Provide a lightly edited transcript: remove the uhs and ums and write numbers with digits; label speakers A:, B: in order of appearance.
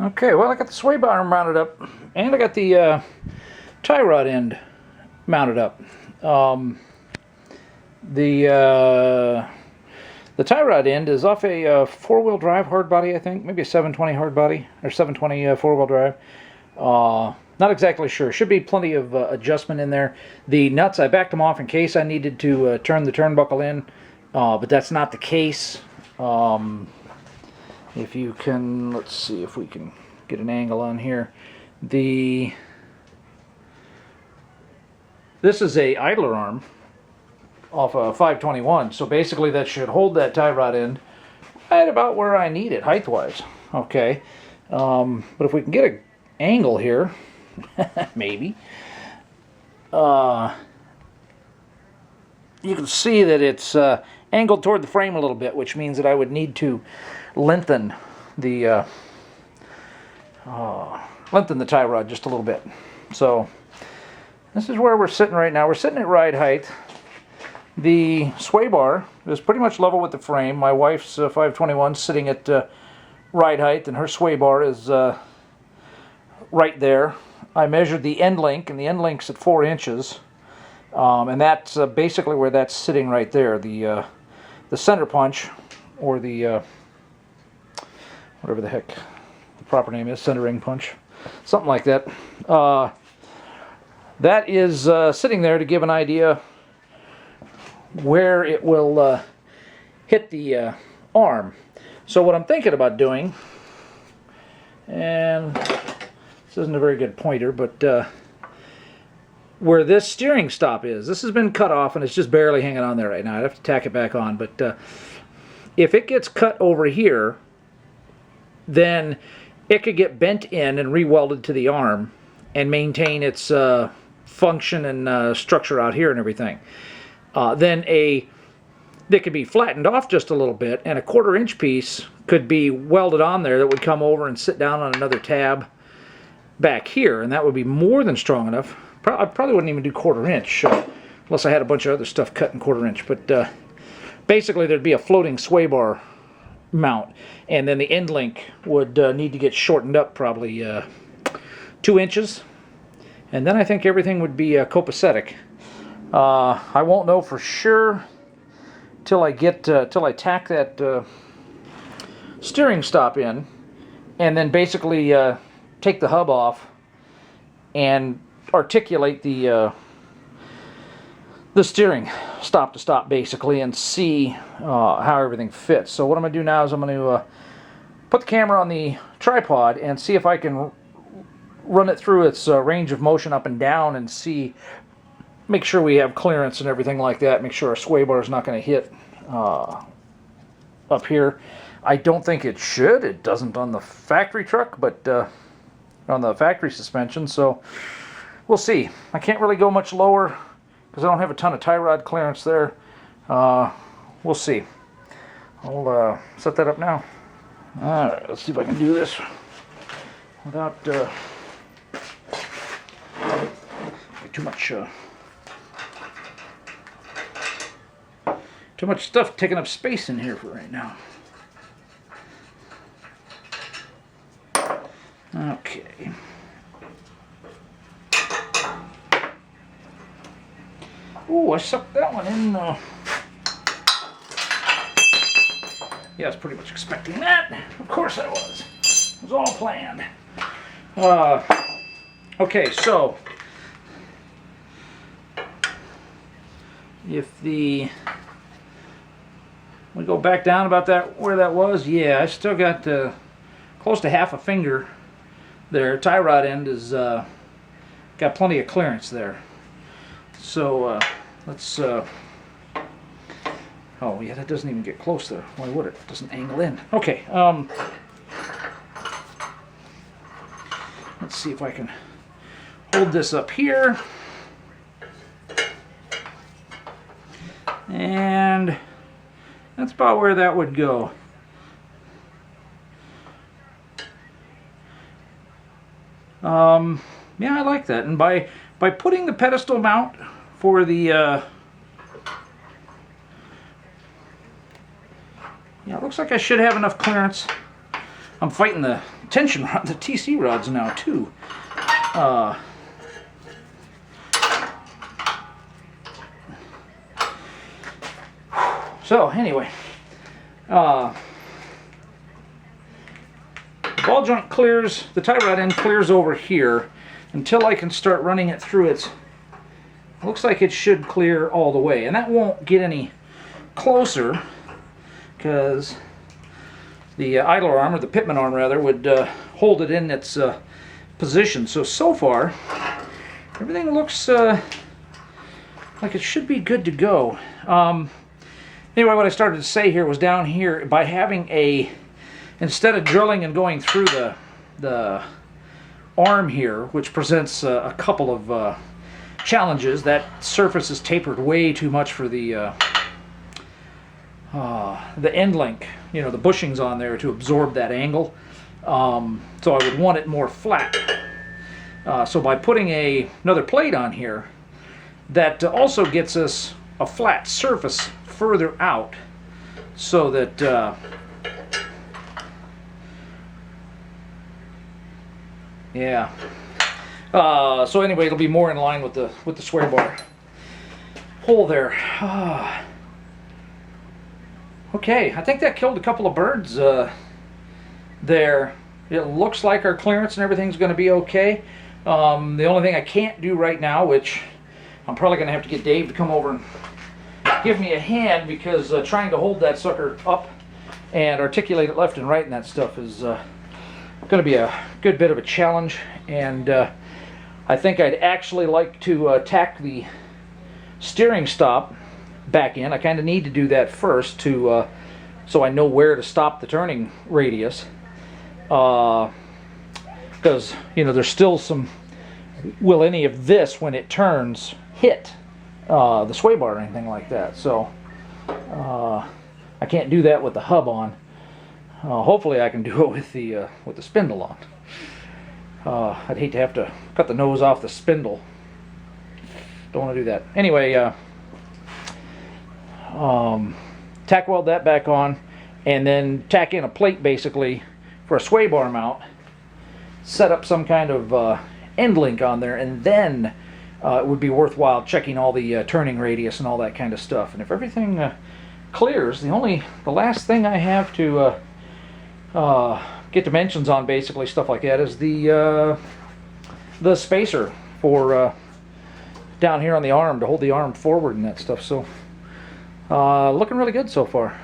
A: Okay, well, I got the sway bar mounted up, and I got the tie rod end mounted up. Um, the tie rod end is off a four-wheel drive hard body, I think, maybe a 720 hard body or 720 four-wheel drive. Not exactly sure. Should be plenty of adjustment in there. The nuts, I backed them off in case I needed to turn the turnbuckle in, but that's not the case. If you can, let's see if we can get an angle on here. This is a idler arm off a 521, so basically that should hold that tie rod end right about where I need it height-wise. Okay, but if we can get an angle here, maybe, you can see that it's angled toward the frame a little bit, which means that I would need to lengthen the tie rod just a little bit. So this is where we're sitting right now. We're sitting at ride height. The sway bar is pretty much level with the frame. My wife's 521 sitting at ride height, and her sway bar is right there. I measured the end link, and the end link's at 4 inches, and that's basically where that's sitting right there. The center punch, or the whatever the heck the proper name is, centering punch, something like that. That is sitting there to give an idea where it will hit the arm. So what I'm thinking about doing, and this isn't a very good pointer, but where this steering stop is, this has been cut off and it's just barely hanging on there right now. I'd have to tack it back on, but if it gets cut over here, then it could get bent in and re-welded to the arm and maintain its function and structure out here and everything. Then that could be flattened off just a little bit, and a 1/4 inch piece could be welded on there that would come over and sit down on another tab back here, and that would be more than strong enough. I probably wouldn't even do 1/4 inch unless I had a bunch of other stuff cut in 1/4 inch, but basically there'd be a floating sway bar mount, and then the end link would need to get shortened up probably 2 inches, and then I think everything would be copacetic. I won't know for sure till I tack that steering stop in, and then basically take the hub off and articulate the steering stop to stop basically, and see how everything fits. So what I'm going to do now is I'm going to put the camera on the tripod and see if I can run it through its range of motion up and down, and make sure we have clearance and everything like that. Make sure our sway bar is not going to hit up here. I don't think it should. It doesn't on the factory truck, but on the factory suspension, so we'll see. I can't really go much lower because I don't have a ton of tie rod clearance there. We'll see. I'll set that up now. Alright, let's see if I can do this without too much stuff taking up space in here for right now. Okay. Oh, I sucked that one in. Yeah, I was pretty much expecting that. Of course I was. It was all planned. Okay, so if we go back down about that where that was, yeah, I still got close to half a finger there. Tie rod end is got plenty of clearance there. So let's oh yeah, that doesn't even get close there. Why would it? It doesn't angle in. Okay, let's see if I can hold this up here, and that's about where that would go. Yeah, I like that. And by putting the pedestal mount for the yeah, it looks like I should have enough clearance. I'm fighting the tension rod, the TC rods now too. So anyway, ball joint clears, the tie rod end clears over here until I can start running it through its, looks like it should clear all the way, and that won't get any closer because the idler arm, or the pitman arm rather, would hold it in its position. So far everything looks like it should be good to go. Anyway, what I started to say here was down here, by having a, instead of drilling and going through the arm here, which presents a couple of challenges. That surface is tapered way too much for the end link, you know, the bushings on there to absorb that angle. So I would want it more flat. So by putting another plate on here, that also gets us a flat surface further out, so that yeah. So anyway, it'll be more in line with the sway bar hole there. Okay, I think that killed a couple of birds there. It looks like our clearance and everything's going to be okay. The only thing I can't do right now, which I'm probably going to have to get Dave to come over and give me a hand, because trying to hold that sucker up and articulate it left and right and that stuff is going to be a good bit of a challenge. And I think I'd actually like to tack the steering stop back in. I kind of need to do that first to so I know where to stop the turning radius, because you know, there's still some, will any of this when it turns hit the sway bar or anything like that. So I can't do that with the hub on. Hopefully I can do it with the spindle on. I'd hate to have to cut the nose off the spindle. Don't want to do that. Anyway, tack weld that back on, and then tack in a plate basically for a sway bar mount. Set up some kind of end link on there, and then it would be worthwhile checking all the turning radius and all that kind of stuff. And if everything clears, the last thing I have to get dimensions on, basically stuff like that, is the spacer for down here on the arm to hold the arm forward and that stuff. So looking really good so far.